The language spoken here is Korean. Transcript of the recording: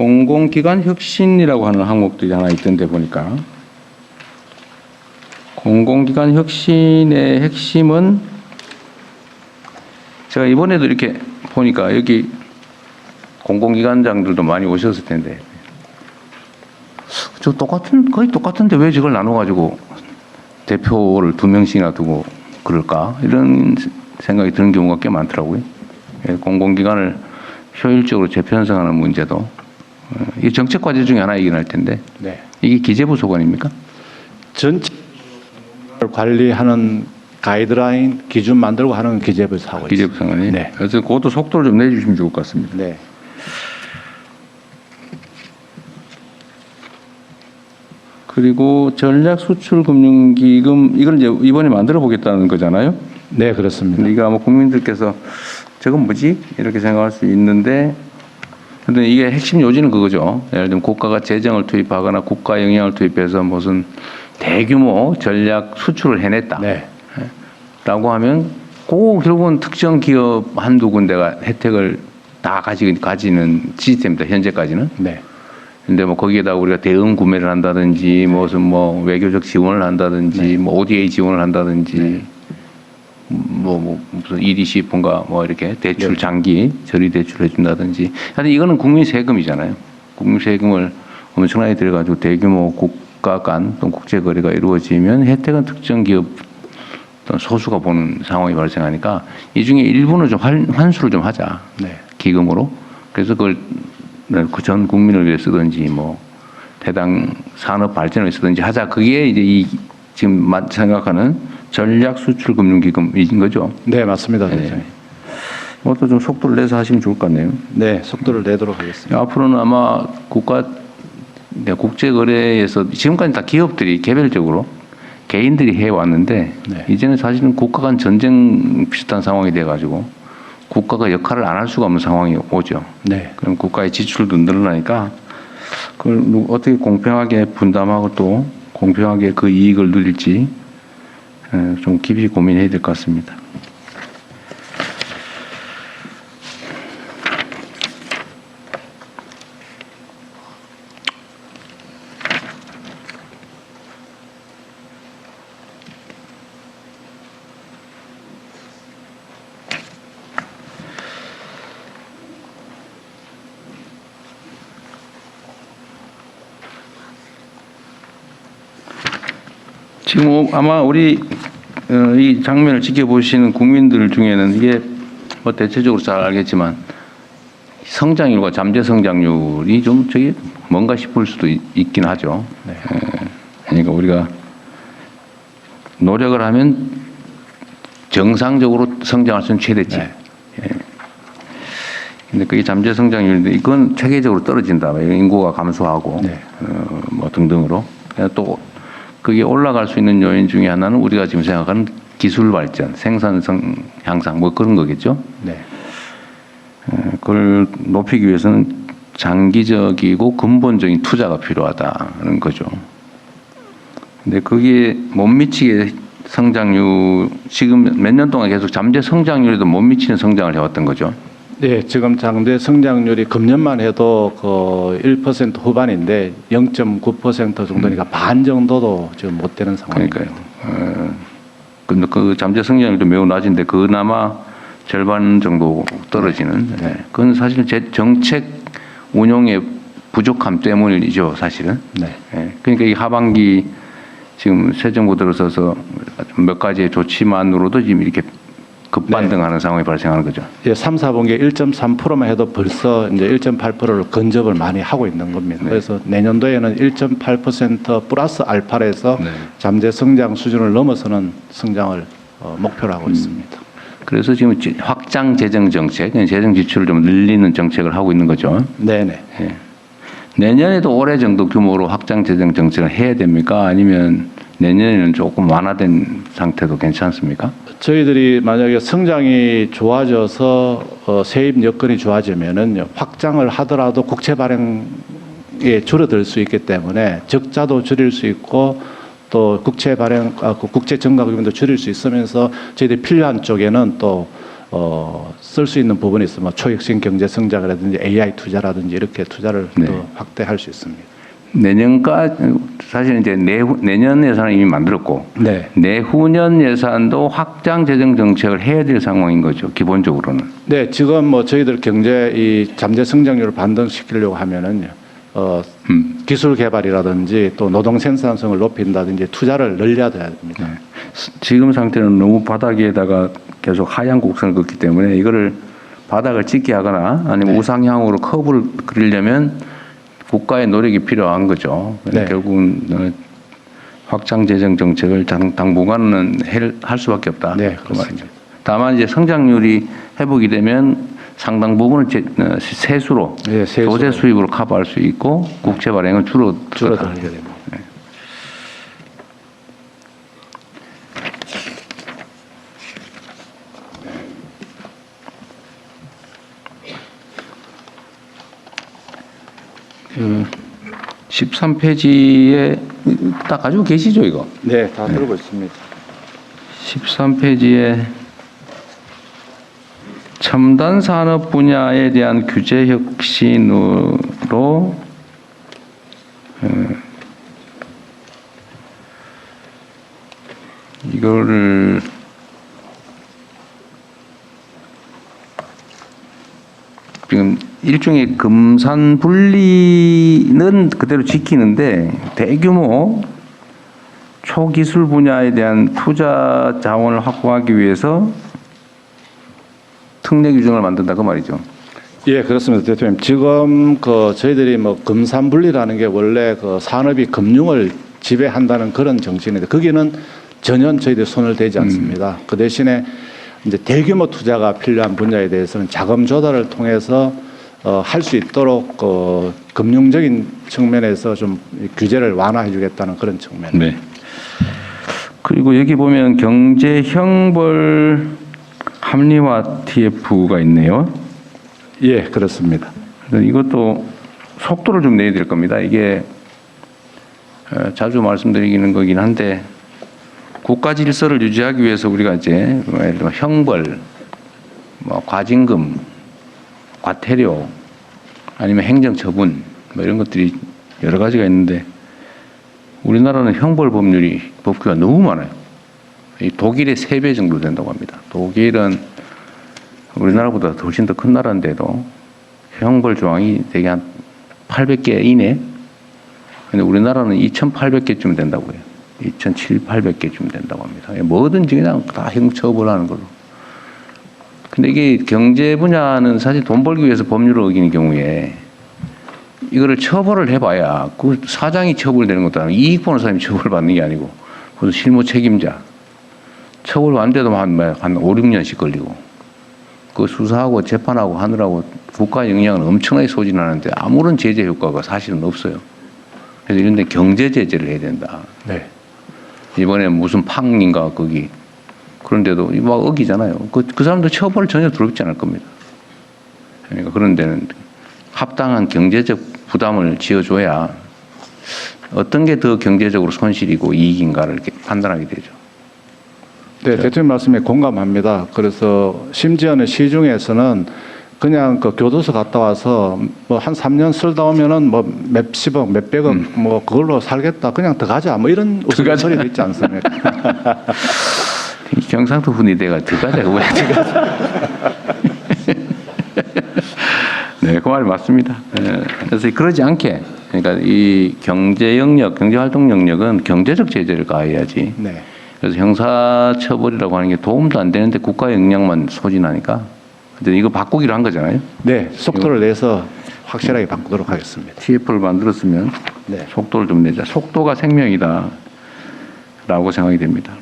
공공기관 혁신이라고 하는 항목들이 하나 있던데 보니까 공공기관 혁신의 핵심은 제가 이번에도 이렇게 보니까 여기 공공기관장들도 많이 오셨을 텐데 거의 똑같은데 왜 저걸 나눠가지고 대표를 2명씩이나 두고 그럴까 이런 생각이 드는 경우가 꽤 많더라고요. 공공기관을 효율적으로 재편성하는 문제도 이게 정책 과제 중에 하나이긴 할 텐데 네. 이게 기재부 소관입니까? 전체 관리하는 가이드라인 기준 만들고 하는 기재부에서 하고 기재부 있습니다. 소관이. 네. 그래서 그것도 속도를 좀 내주시면 좋을 것 같습니다. 네. 그리고 전략수출금융기금 이걸 이제 이번에 만들어 보겠다는 거잖아요. 네, 그렇습니다. 근데 이거 아마 국민들께서 저건 뭐지? 이렇게 생각할 수 있는데 근데 이게 핵심 요지는 그거죠. 예를 들면 국가가 재정을 투입하거나 국가 영향을 투입해서 무슨 대규모 전략 수출을 해냈다. 네. 라고 하면 꼭 결국은 특정 기업 한두 군데가 혜택을 다 가지는 시스템입니다. 현재까지는. 네. 근데 뭐 거기에다 우리가 대응 구매를 한다든지 무슨 뭐 외교적 지원을 한다든지 네. 뭐 ODA 지원을 한다든지 네. 뭐 무슨 EDC 폰가 뭐 이렇게 대출 네. 장기 저리 대출을 해준다든지 하여튼 이거는 국민 세금이잖아요. 국민 세금을 엄청나게 들여가지고 대규모 국가 간 또는 국제 거래가 이루어지면 혜택은 특정 기업 어떤 소수가 보는 상황이 발생하니까 이 중에 일부는 좀 환수를 좀 하자. 네. 기금으로. 그래서 그걸 그 전 국민을 위해 쓰든지 뭐 해당 산업 발전을 쓰든지 하자. 그게 이제 이 지금 생각하는 전략 수출 금융기금인 거죠. 네, 맞습니다. 네. 그것도 좀 속도를 내서 하시면 좋을 것 같네요. 네, 속도를 내도록 하겠습니다. 앞으로는 아마 국제 거래에서 지금까지 다 기업들이 개별적으로 개인들이 해왔는데 네. 이제는 사실은 국가 간 전쟁 비슷한 상황이 돼가지고 국가가 역할을 안 할 수가 없는 상황이 오죠. 네. 그럼 국가의 지출도 늘어나니까 그걸 어떻게 공평하게 분담하고 또 공평하게 그 이익을 누릴지 좀 깊이 고민해야 될 것 같습니다. 지금 아마 우리 이 장면을 지켜보시는 국민들 중에는 이게 뭐 대체적으로 잘 알겠지만 성장률과 잠재 성장률이 좀 저기 뭔가 싶을 수도 있긴 하죠. 네. 그러니까 우리가 노력을 하면 정상적으로 성장할 수 있는 최대치. 네. 근데 그게 잠재 성장률인데 이건 체계적으로 떨어진다. 인구가 감소하고 네. 뭐 등등으로 또 그게 올라갈 수 있는 요인 중에 하나는 우리가 지금 생각하는 기술 발전, 생산성 향상 뭐 그런 거겠죠. 네. 그걸 높이기 위해서는 장기적이고 근본적인 투자가 필요하다는 거죠. 근데 그게 못 미치게 성장률 지금 몇 년 동안 계속 잠재 성장률에도 못 미치는 성장을 해왔던 거죠. 네, 지금 장대 성장률이 금년만 해도 그 1% 후반인데 0.9% 정도니까 반 정도도 지금 못 되는 상황입니다. 그러니까요. 근데 그 잠재 성장률도 매우 낮은데 그나마 절반 정도 떨어지는. 네. 그건 사실 정책 운용의 부족함 때문이죠, 사실은. 네. 그러니까 이 하반기 지금 새 정부 들어서서 몇 가지의 조치만으로도 지금 이렇게 급반등하는 상황이 발생하는 거죠. 예, 3, 4분기에 1.3%만 해도 벌써 이제 1.8%를 근접을 많이 하고 있는 겁니다. 네. 그래서 내년도에는 1.8% 플러스 알파에서 네. 잠재 성장 수준을 넘어서는 성장을 목표로 하고 있습니다. 그래서 지금 확장 재정 정책, 재정 지출을 좀 늘리는 정책을 하고 있는 거죠. 네네. 예. 내년에도 올해 정도 규모로 확장 재정 정책을 해야 됩니까? 아니면 내년에는 조금 완화된 상태도 괜찮습니까? 저희들이 만약에 성장이 좋아져서 세입 여건이 좋아지면은 확장을 하더라도 국채 발행에 줄어들 수 있기 때문에 적자도 줄일 수 있고 또 국채 발행, 국채 증가금도 줄일 수 있으면서 저희들이 필요한 쪽에는 또 쓸 수 있는 부분이 있으면 초혁신 경제 성장이라든지 AI 투자라든지 이렇게 투자를 네. 더 확대할 수 있습니다. 내년까지 사실 이제 내년 예산을 이미 만들었고 네. 내후년 예산도 확장 재정 정책을 해야 될 상황인 거죠. 기본적으로는. 네, 지금 뭐 저희들 경제 이 잠재 성장률을 반등시키려고 하면은요, 기술 개발이라든지 또 노동 생산성을 높인다든지 투자를 늘려야 됩니다. 네. 지금 상태는 너무 바닥에다가 계속 하향 곡선을 긋기 때문에 이거를 바닥을 찍게 하거나 아니면 네. 우상향으로 커브를 그리려면 국가의 노력이 필요한 거죠. 네. 결국은 확장 재정 정책을 당분간은 할 수밖에 없다. 네, 그 말이죠. 다만 이제 성장률이 회복이 되면 상당 부분을 세수로, 네, 세수로. 조세 수입으로 커버할 수 있고 국채 발행은 줄어들게 됩니다. 그 13페이지에 다 가지고 계시죠, 이거? 네, 다 들고 있습니다. 13페이지에 첨단 산업 분야에 대한 규제 혁신으로 이거를 지금 일종의 금산 분리는 그대로 지키는데 대규모 초기술 분야에 대한 투자 자원을 확보하기 위해서 특례 규정을 만든다 그 말이죠. 예, 그렇습니다, 대통령. 지금 그 저희들이 뭐 금산분리라는 게 원래 그 산업이 금융을 지배한다는 그런 정신인데 거기는 전혀 저희들이 손을 대지 않습니다. 그 대신에 이제 대규모 투자가 필요한 분야에 대해서는 자금 조달을 통해서 할 수 있도록 금융적인 측면에서 좀 규제를 완화해주겠다는 그런 측면. 네. 그리고 여기 보면 경제 형벌 합리화 TF가 있네요. 예, 그렇습니다. 그래서 이것도 속도를 좀 내야 될 겁니다. 이게 자주 말씀드리는 거긴 한데 국가 질서를 유지하기 위해서 우리가 이제 예를 들면 형벌, 뭐 과징금, 과태료, 아니면 행정처분 뭐 이런 것들이 여러 가지가 있는데 우리나라는 형벌 법규가 너무 많아요. 이 독일의 3배 정도 된다고 합니다. 독일은 우리나라보다 훨씬 더 큰 나라인데도 형벌 조항이 대개 한 800개 이내. 근데 우리나라는 2,800개쯤 된다고 해요. 2,700~800개쯤 된다고 합니다. 뭐든지 그냥 다 형처벌하는 걸로. 근데 이게 경제 분야는 사실 돈 벌기 위해서 법률을 어기는 경우에 이거를 처벌을 해봐야 그 사장이 처벌되는 것도 아니고 이익 보는 사람이 처벌받는 게 아니고 그것도 실무 책임자 처벌받는데도 한 5~6년씩 걸리고 그 수사하고 재판하고 하느라고 국가 역량은 엄청나게 소진하는데 아무런 제재 효과가 사실은 없어요. 그래서 이런 데 경제 제재를 해야 된다. 네. 이번에 무슨 팡인가 거기 그런데도 막 어기잖아요. 그 사람도 처벌을 전혀 두렵지 않을 겁니다. 그러니까 그런 데는 합당한 경제적 부담을 지어줘야 어떤 게 더 경제적으로 손실이고 이익인가를 이렇게 판단하게 되죠. 네, 대통령 말씀에 공감합니다. 그래서 심지어는 시중에서는 그냥 그 교도소 갔다 와서 뭐 한 3년 살다 오면은 뭐 몇십억, 몇백억 뭐 그걸로 살겠다. 그냥 더 가자. 뭐 이런 소리도 있지 않습니까? 경상도 분위대가 들어가자고 왜 네, 그 말이 맞습니다. 그래서 그러지 않게 그러니까 이 경제 영역, 경제 활동 영역은 경제적 제재를 가해야지. 네. 그래서 형사 처벌이라고 하는 게 도움도 안 되는데 국가 역량만 소진하니까. 근데 이거 바꾸기로 한 거잖아요. 네, 속도를 내서 확실하게 바꾸도록 하겠습니다. TF를 만들었으면 네. 속도를 좀 내자. 속도가 생명이다라고 생각이 됩니다.